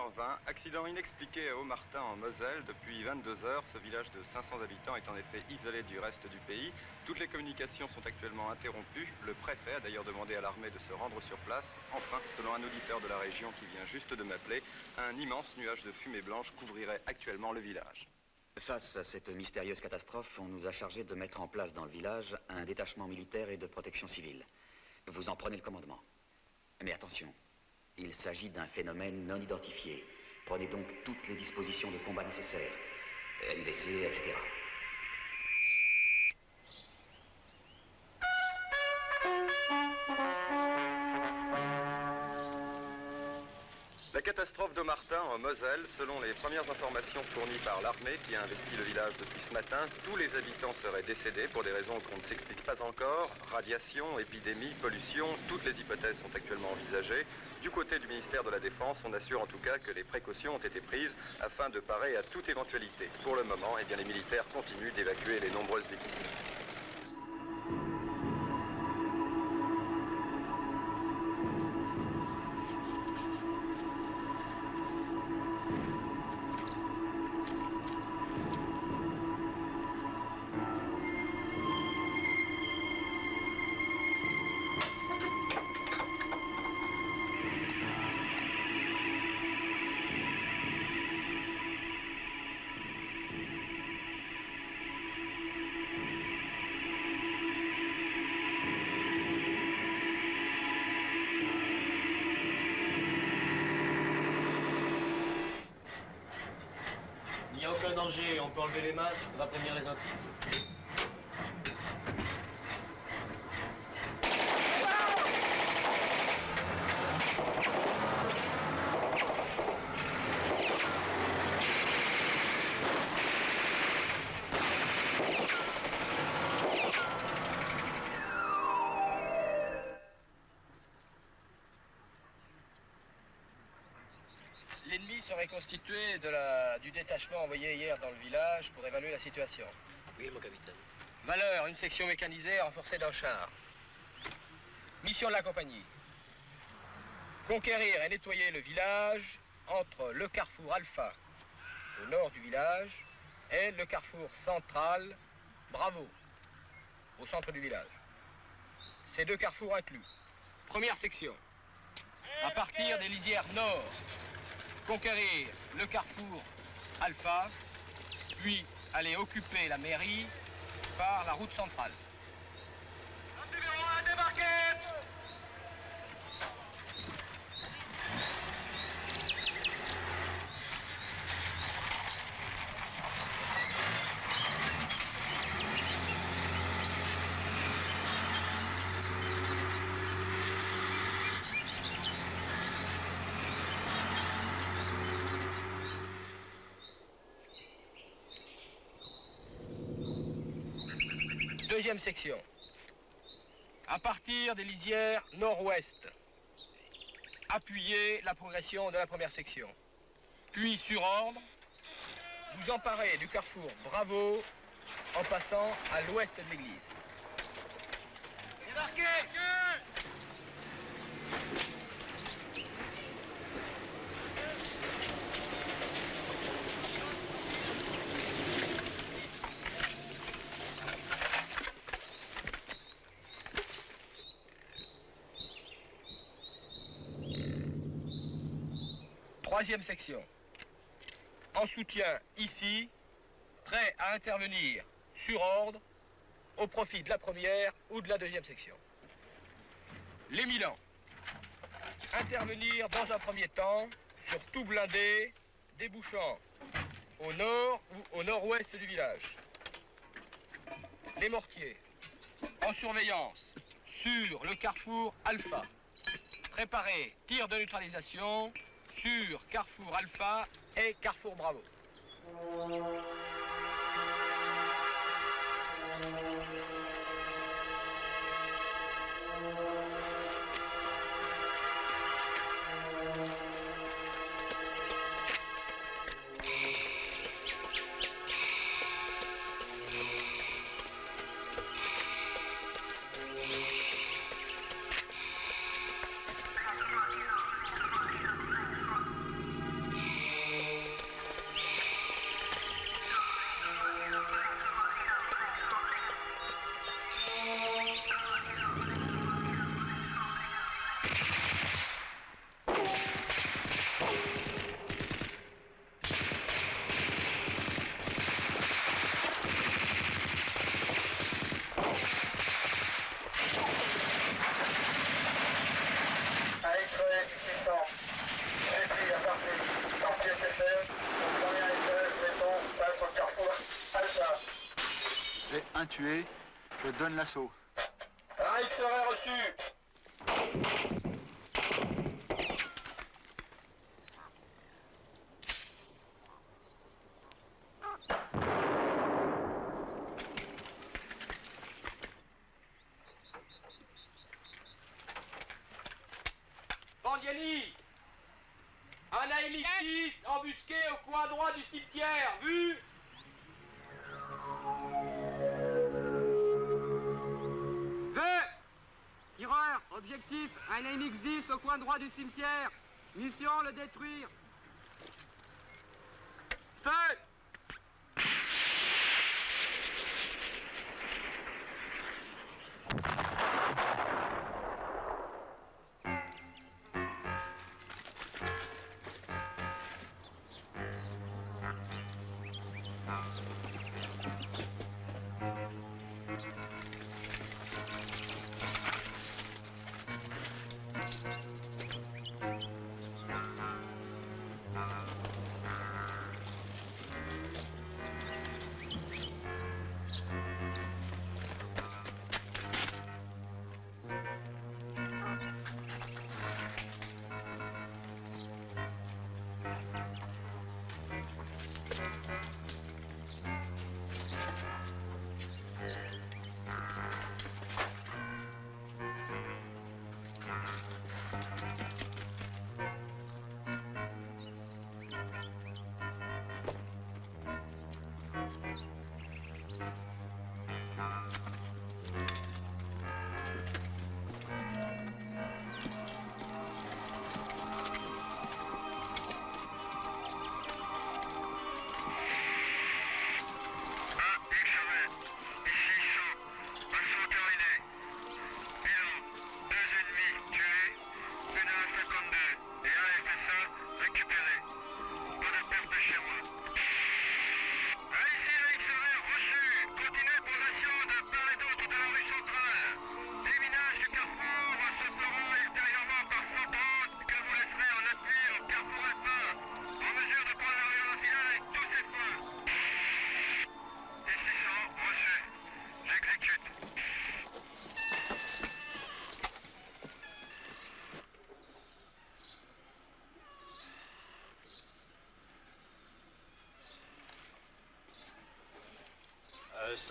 21h20, accident inexpliqué à Haut-Martin en Moselle. Depuis 22 heures, ce village de 500 habitants est en effet isolé du reste du pays. Toutes les communications sont actuellement interrompues. Le préfet a d'ailleurs demandé à l'armée de se rendre sur place. Enfin, selon un auditeur de la région qui vient juste de m'appeler, un immense nuage de fumée blanche couvrirait actuellement le village. Face à cette mystérieuse catastrophe, on nous a chargé de mettre en place dans le village un détachement militaire et de protection civile. Vous en prenez le commandement. Mais attention, il s'agit d'un phénomène non identifié. Prenez donc toutes les dispositions de combat nécessaires. NBC, etc. La catastrophe d'Haut-Martin en Moselle, selon les premières informations fournies par l'armée qui a investi le village depuis ce matin, tous les habitants seraient décédés pour des raisons qu'on ne s'explique pas encore. Radiation, épidémie, pollution, toutes les hypothèses sont actuellement envisagées. Du côté du ministère de la Défense, on assure en tout cas que les précautions ont été prises afin de parer à toute éventualité. Pour le moment, eh bien, les militaires continuent d'évacuer les nombreuses victimes. Il n'y a aucun danger, on peut enlever les masques, on va prévenir les autres. L'ennemi serait constitué du détachement envoyé hier dans le village pour évaluer la situation. Oui, mon capitaine. Valeur, une section mécanisée renforcée d'un char. Mission de la compagnie. Conquérir et nettoyer le village entre le carrefour Alpha, au nord du village, et le carrefour central, Bravo, au centre du village. Ces deux carrefours inclus. Première section. À partir des lisières nord, conquérir le carrefour Alpha, puis aller occuper la mairie par la route centrale. Numéro 1, débarquez! Deuxième section. À partir des lisières nord-ouest, appuyez la progression de la première section. Puis, sur ordre, vous emparez du carrefour Bravo en passant à l'ouest de l'église. Débarquez! Troisième section. En soutien ici, prêt à intervenir sur ordre au profit de la première ou de la deuxième section. L'éminent. Intervenir dans un premier temps sur tout blindé débouchant au nord ou au nord-ouest du village. Les mortiers. En surveillance sur le carrefour Alpha. Préparez tir de neutralisation sur carrefour Alpha et carrefour Bravo. J'ai un tué. Je donne l'assaut. Un X serait reçu. Bandiani, un ALX embusqué au coin droit du cimetière, vu? Tireur, objectif, un AMX-10 au coin droit du cimetière. Mission, le détruire. Feu!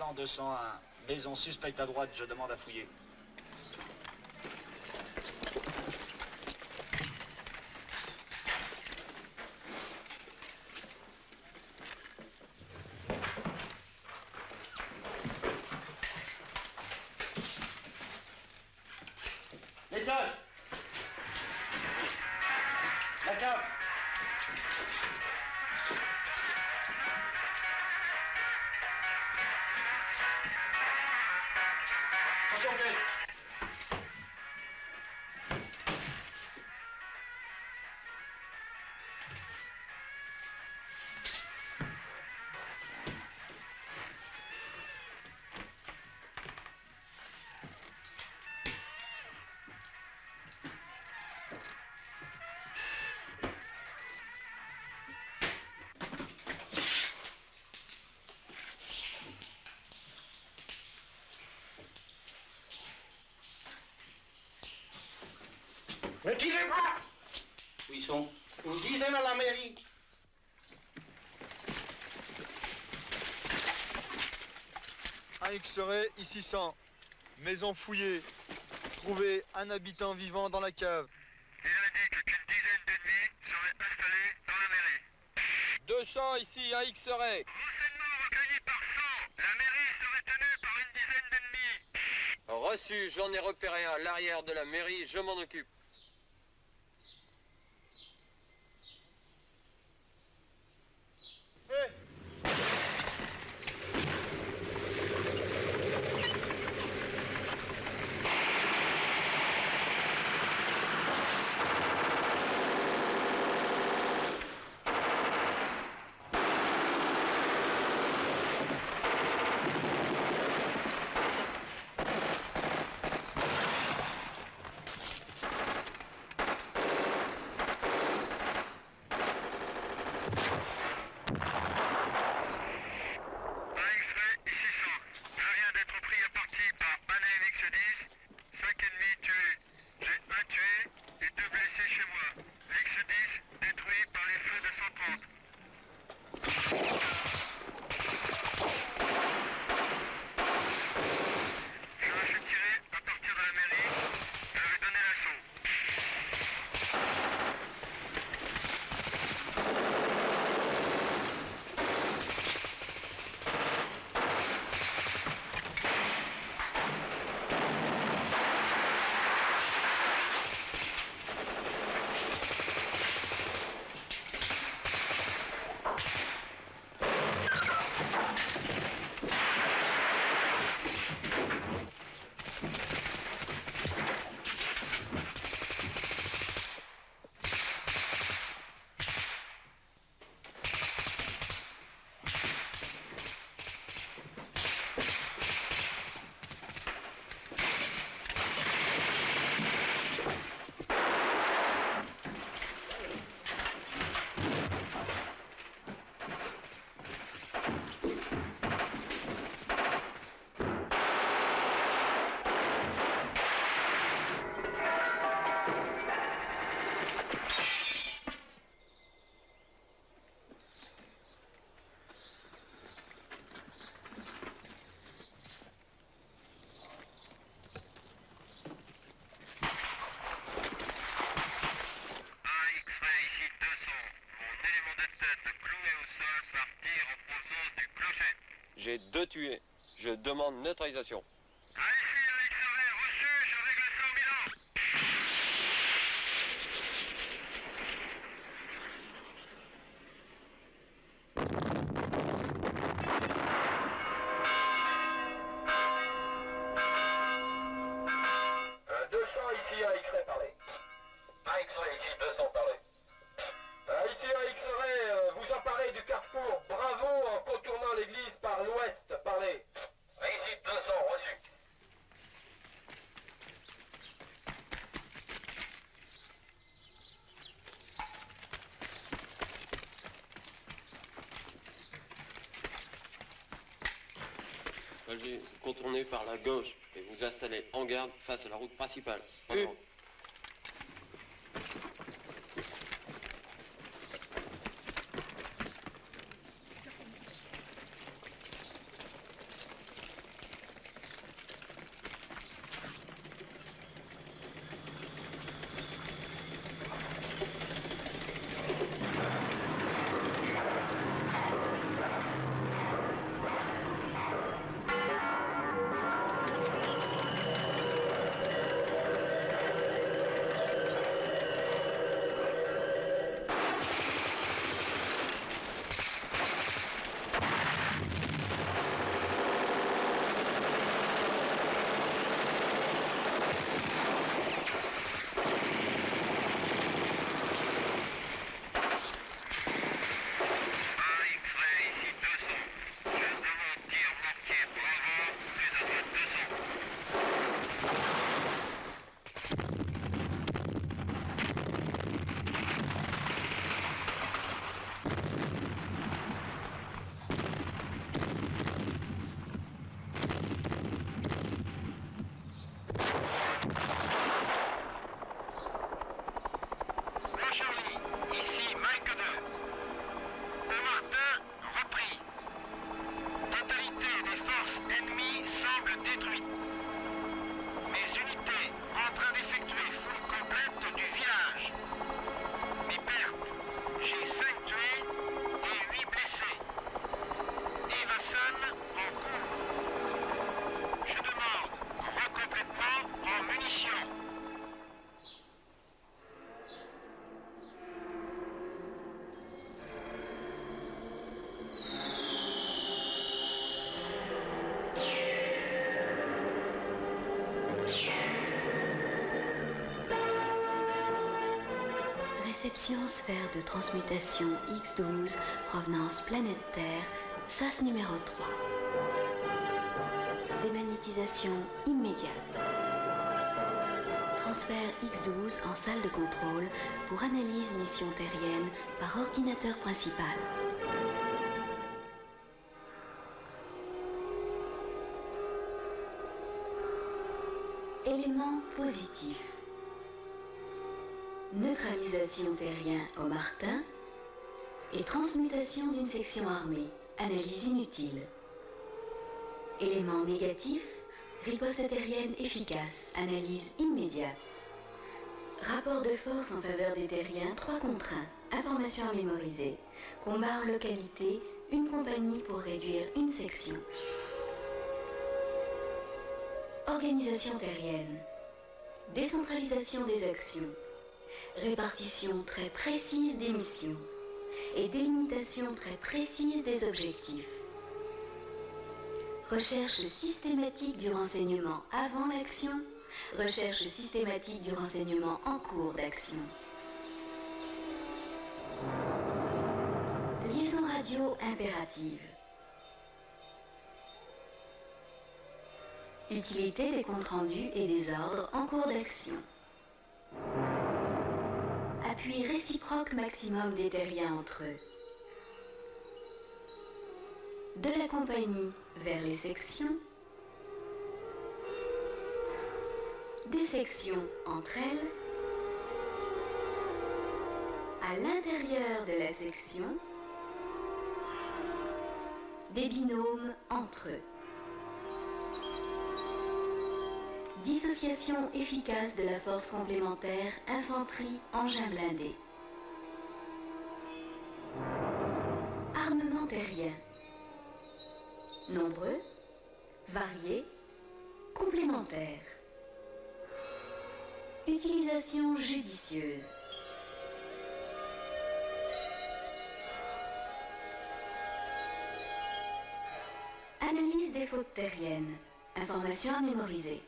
« 100-201, maison suspecte à droite, je demande à fouiller. » L'étage! La cave! Ne tirez pas! Où ils sont? Une dizaine à la mairie. Un X-ray, ici 100. Maison fouillée. Trouvé un habitant vivant dans la cave. Il indique qu'une dizaine d'ennemis seraient installés dans la mairie. 200 ici, un X-ray. Renseignements recueillis par 100. La mairie serait tenue par une dizaine d'ennemis. Reçu, j'en ai repéré un à l'arrière de la mairie, je m'en occupe. tir en procédure du clocher. J'ai 2 tués. Je demande neutralisation. À ici, avec Servet, reçu, je règle ça au bilan. Ici à X-Ray, parlez. À X-Ray, ici 200 parler. Ici à X-Ray, vous emparez du carrefour Bravo en contournant l'église par l'ouest, parlez. Ici 200, reçu. Alger, contournez par la gauche et vous installez en garde face à la route principale. En avant. Réception sphère de transmutation X12, provenance planète Terre, SAS numéro 3. Démagnétisation immédiate. Transfert X12 en salle de contrôle pour analyse mission terrienne par ordinateur principal. Éléments positifs. Neutralisation terrien au Martin et transmutation d'une section armée. Analyse inutile. Éléments négatifs. Riposte terrienne efficace. Analyse immédiate. Rapport de force en faveur des terriens 3 contre 1. Information à mémoriser. Combat en localité. Une compagnie pour réduire une section. Organisation terrienne. Décentralisation des actions. Répartition très précise des missions et délimitation très précise des objectifs. Recherche systématique du renseignement avant l'action, recherche systématique du renseignement en cours d'action. Liaison radio impérative. Utilité des comptes rendus et des ordres en cours d'action. Appui réciproque maximum des terriens entre eux. De la compagnie vers les sections. Des sections entre elles. À l'intérieur de la section. Des binômes entre eux. Dissociation efficace de la force complémentaire, infanterie, engin blindé. Armement terriens. Nombreux, variés, complémentaires. Utilisation judicieuse. Analyse des fautes terriennes. Information à mémoriser.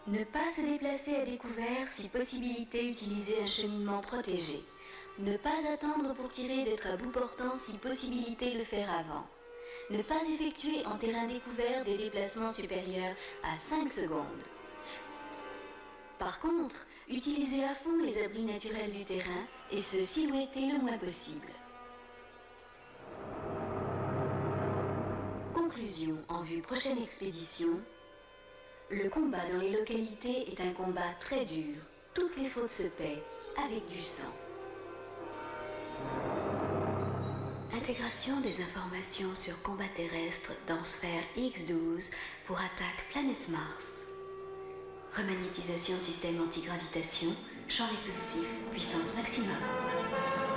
Ne pas se déplacer à découvert si possibilité utiliser un cheminement protégé. Ne pas attendre pour tirer d'être à bout portant si possibilité le faire avant. Ne pas effectuer en terrain découvert des déplacements supérieurs à 5 secondes. Par contre, utilisez à fond les abris naturels du terrain et se silhouetter le moins possible. Conclusion en vue prochaine expédition. Le combat dans les localités est un combat très dur. Toutes les fautes se paient avec du sang. Intégration des informations sur combat terrestre dans sphère X12 pour attaque planète Mars. Remagnétisation système antigravitation, champ répulsif, puissance maximum.